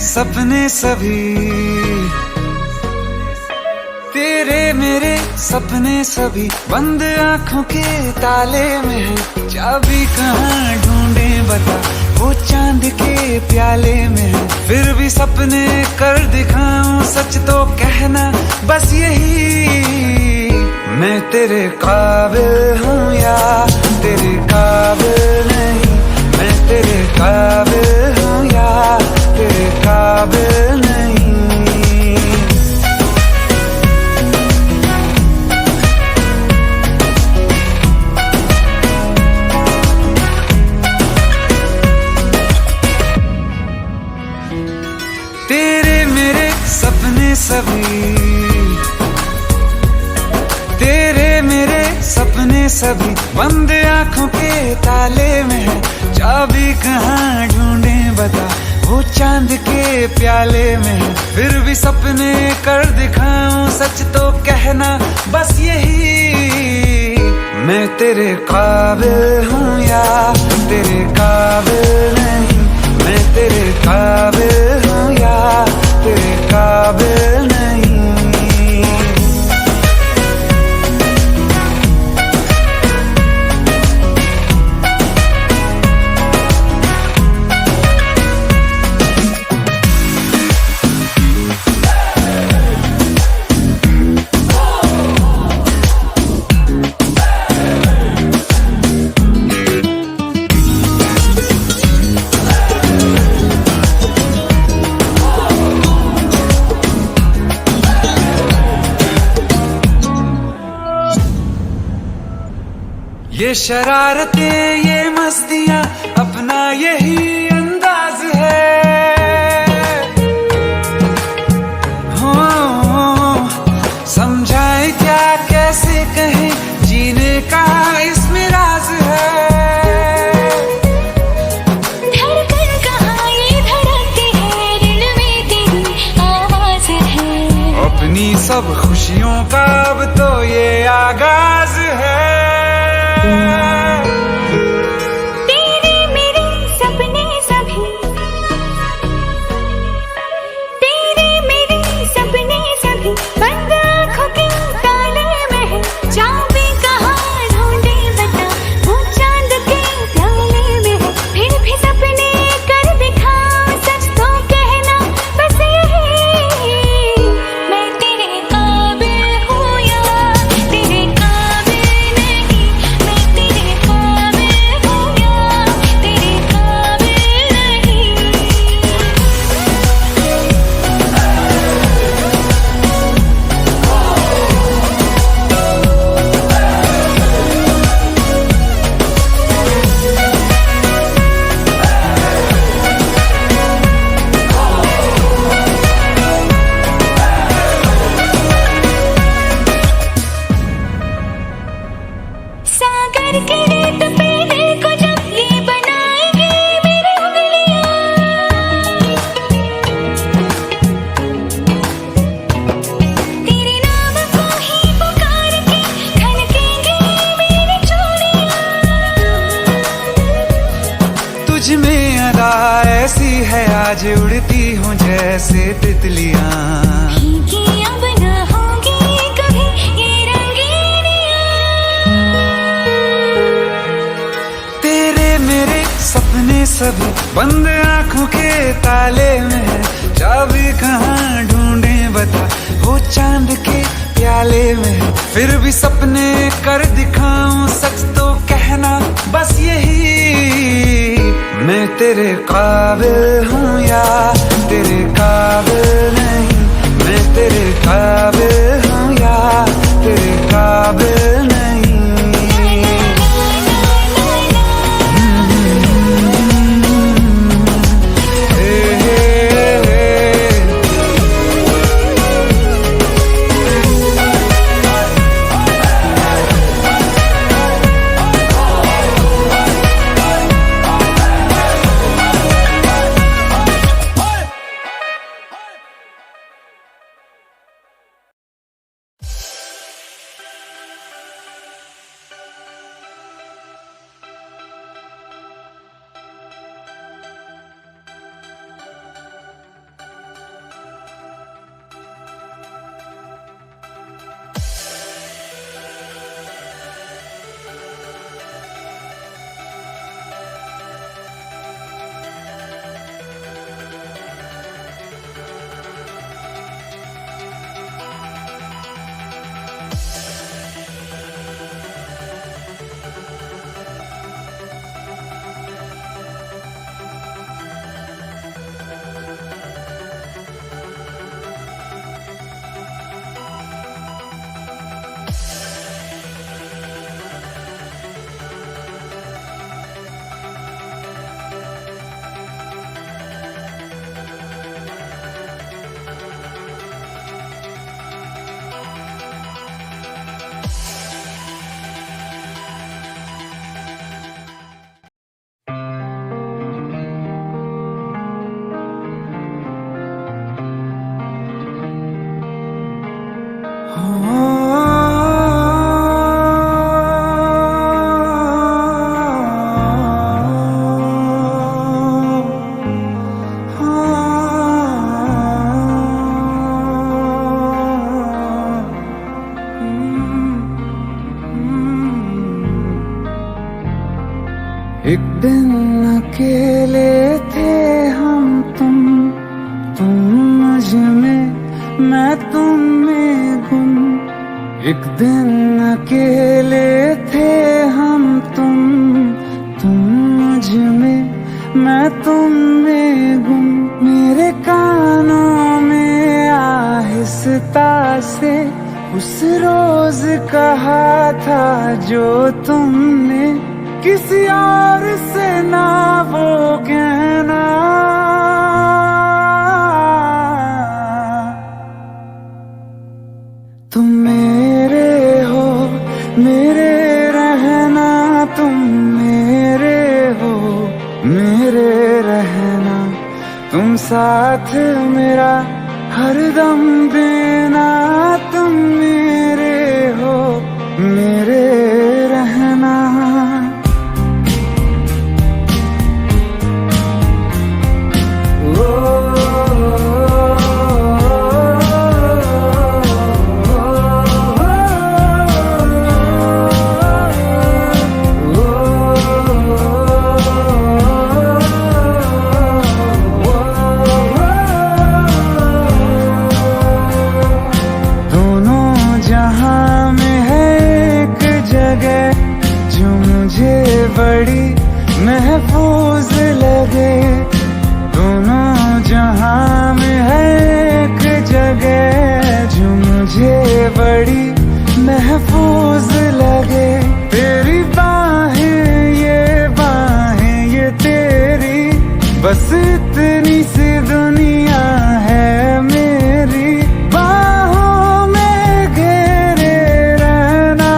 S1: सपने सभी तेरे मेरे सपने सभी बंद आंखों के ताले में है। चाबी कहाँ ढूंढे बता वो चांद के प्याले में है। फिर भी सपने कर दिखाऊं सच तो कहना बस यही। मैं तेरे काबिल हूँ या तेरे काबिल नहीं। मैं तेरे काबिल हूँ या तेरे काबिल नहीं। तेरे मेरे सपने सभी तेरे मेरे सपने सभी बंद आंखों के ताले में है। चाबी कहाँ ढूंढे बता वो चांद के प्याले में है। फिर भी सपने कर दिखाऊं सच तो कहना बस यही। मैं तेरे काबिल हूँ या तेरे काबिल नहीं। मैं तेरे काबिल हूँ या तेरे काबिल नहीं। ये शरारतें ये मस्तियाँ अपना यही अंदाज है। हो समझाए क्या कैसे कहें जीने का इसमें राज है।
S2: धड़कन कहाँ ये धड़कती है दिल में तेरी आवाज है।
S1: अपनी सब खुशियों का अब तो ये आगाज है। तुझ में अदा ऐसी है आज उड़ती हूँ जैसे तितलियां।
S2: भीगी अब न होगी कभी ये रंगीनियां।
S1: तेरे मेरे सपने सभी बंद आंखों के ताले में है, चाबी कहाँ ढूंढे बता वो चांद के प्याले में है। फिर भी सपने कर दिखाऊं सच तो कहना बस यही, मैं तेरे काबिल हूँ या तेरे काबिल नहीं, मैं तेरे काबिल हूँ या तेरे काबिल नहीं। एक दिन अकेले थे हम तुम मुझ में मैं तुम में गुम। एक दिन अकेले थे हम तुम मुझ में मैं तुम में गुम। मेरे कानों में आहिस्ता से उस रोज कहा था जो तुमने किसी और से ना वो कहना। तुम मेरे हो मेरे रहना, तुम मेरे हो मेरे रहना, तुम साथ मेरा हरदम देना। तुम मेरे हो मेरे रहना। बड़ी महफूज लगे दोनों जहां में है एक जगह जो मुझे बड़ी महफूज लगे। तेरी बाहें ये तेरी बस इतनी सी दुनिया है मेरी। बाहों में घेरे रहना।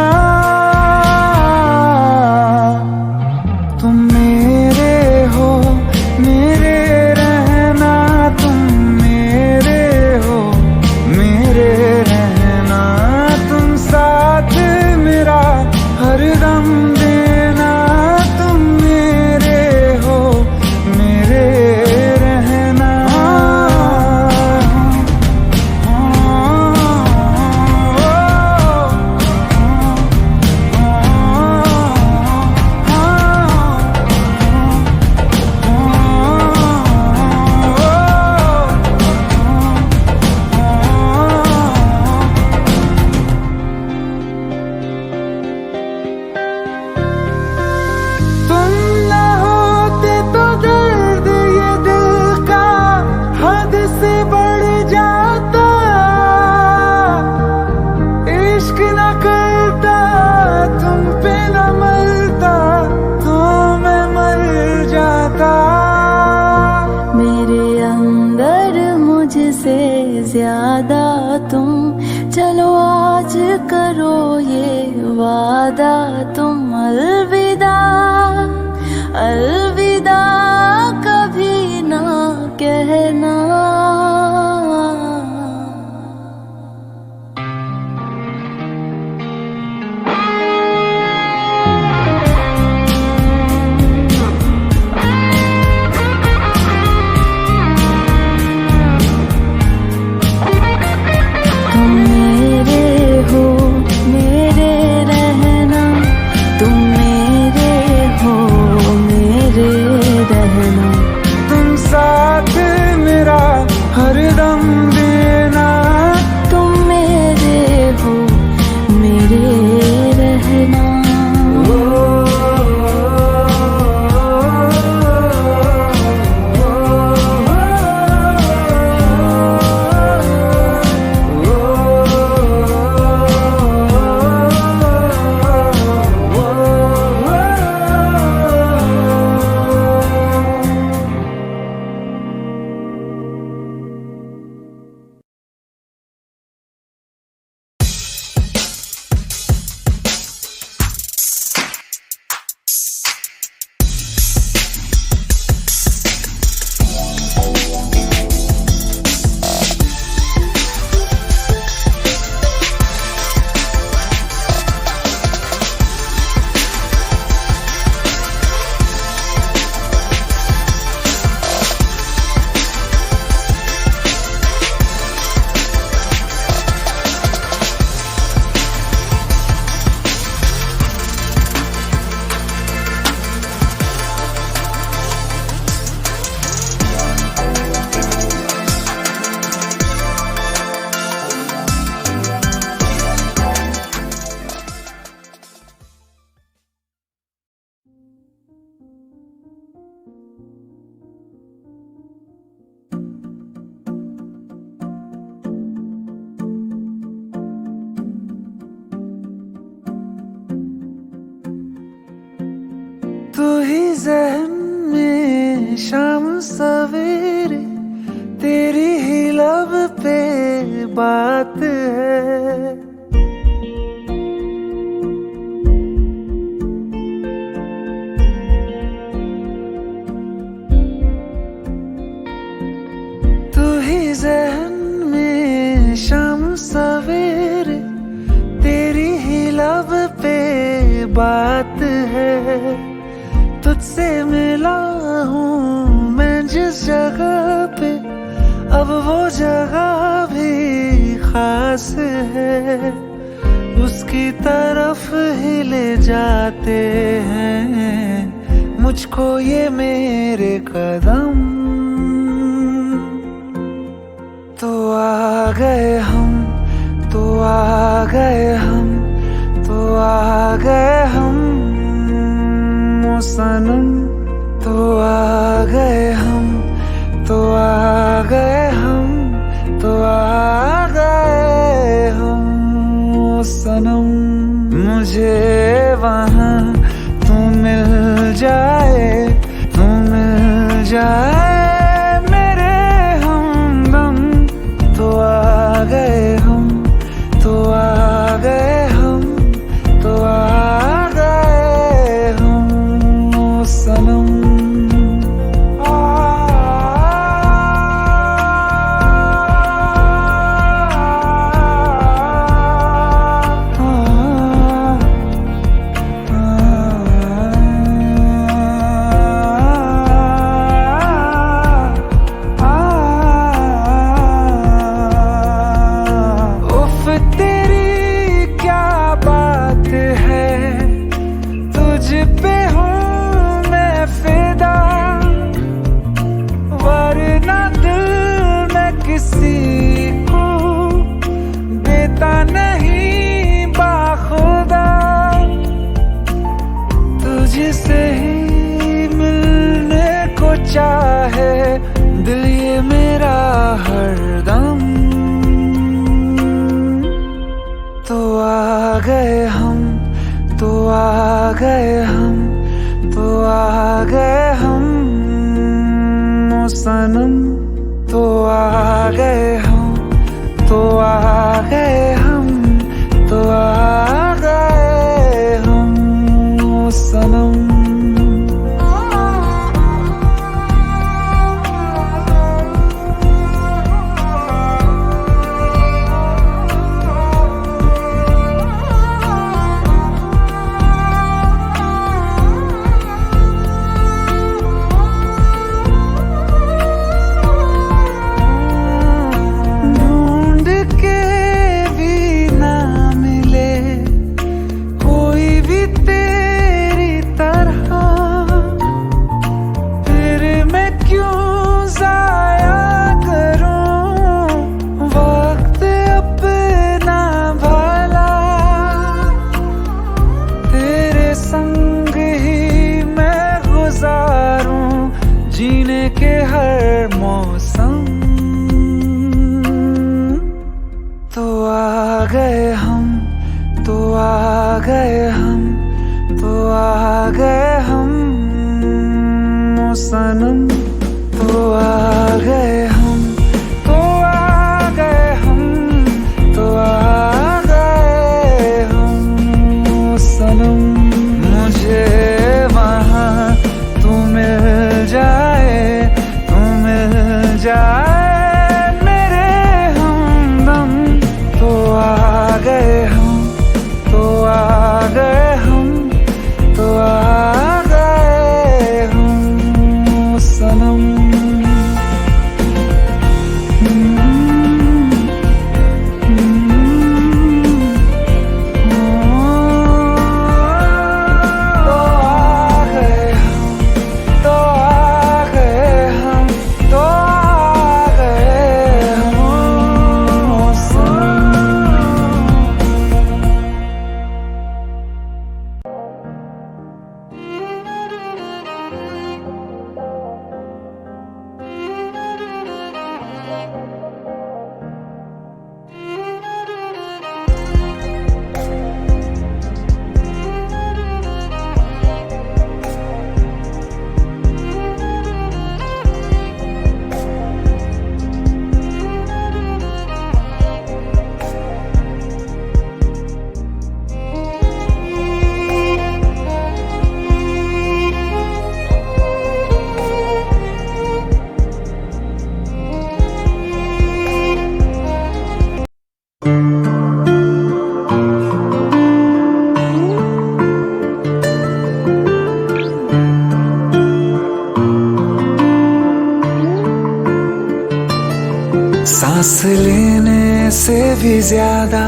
S1: तुम मेरे हो मेरे रहना, तुम मेरे हो मेरे रहना, तुम साथ मेरा हरदम देना। तुम मेरे हो
S2: वादा तुम अलविदा, अलविदा कभी ना कहना। तुम मेरे हो, मेरे रहना, तुम मेरे हो, मेरे रहना।
S3: तुम साथ मेरा हरदम देना,
S2: तुम मेरे हो, मेरे रहना।
S3: तू ही ज़हन में शाम सवेरे, तेरी ही लब पे बात है। तू ही ज़हन में शाम सवेरे, तेरी ही लब पे बात है। तुझसे मिला हूँ मैं जिस जगह पे, अब वो जगह भी खास है। उसकी तरफ ही ले जाते हैं मुझको ये मेरे कदम। तो आ गए हम, तो आ गए हम, तो आ गए हम ओ सनम। तो आ गए हम, तो आ गए हम, तो आ गए हम ओ सनम। मुझे वहाँ तू मिल जाए, तू मिल जाए मेरे हमदम। तो आ गए हम, तो आ गए हम, तो आ गए हम ओ सनम। तुझसे ही मिलने को चाहे दिल ये मेरा हरदम। तो आ गए हम, तो आ गए हम, तो आ गए हम ओ सनम। तो आ गए हम, तो आ गए हम, तो आ गए
S1: मौसम, तो आ गए हम, तो आ गए हम, तो आ गए हम ओ सनम, तो आ गए हम, तो आ गए हम, तो आ गए हम ओ सनम। मुझे वहाँ तू मिल जाए, तू मिल जाए मेरे हमदम, तो आ गए हम, तो आ गए हम, तो आ गए हम ओ सनम। तो आ गए हम, तो आ गए हम, तो आ गए हम ओ सनम। सांस लेने से भी ज्यादा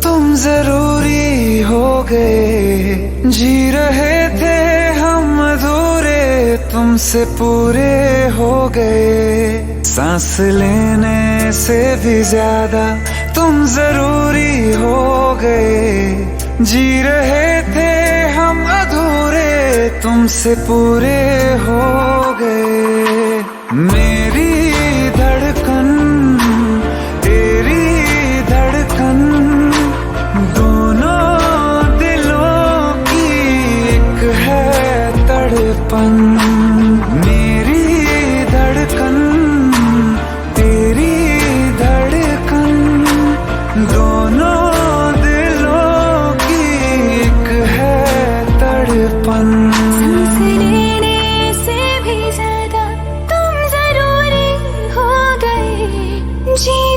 S1: तुम जरूरी हो गए, जी रहे थे हम अधूरे तुमसे पूरे हो गए। सांस लेने से भी ज्यादा तुम जरूरी हो गए, जी रहे थे हम अधूरे तुमसे पूरे हो गए। मेरी धड़कन तेरी धड़कन, दोनों दिलों की एक है तड़पन। मेरी धड़कन तेरी धड़कन, दोनों दिलों की एक है तड़पन।
S2: सांस लेने से भी ज्यादा तुम जरूरी हो गए, जी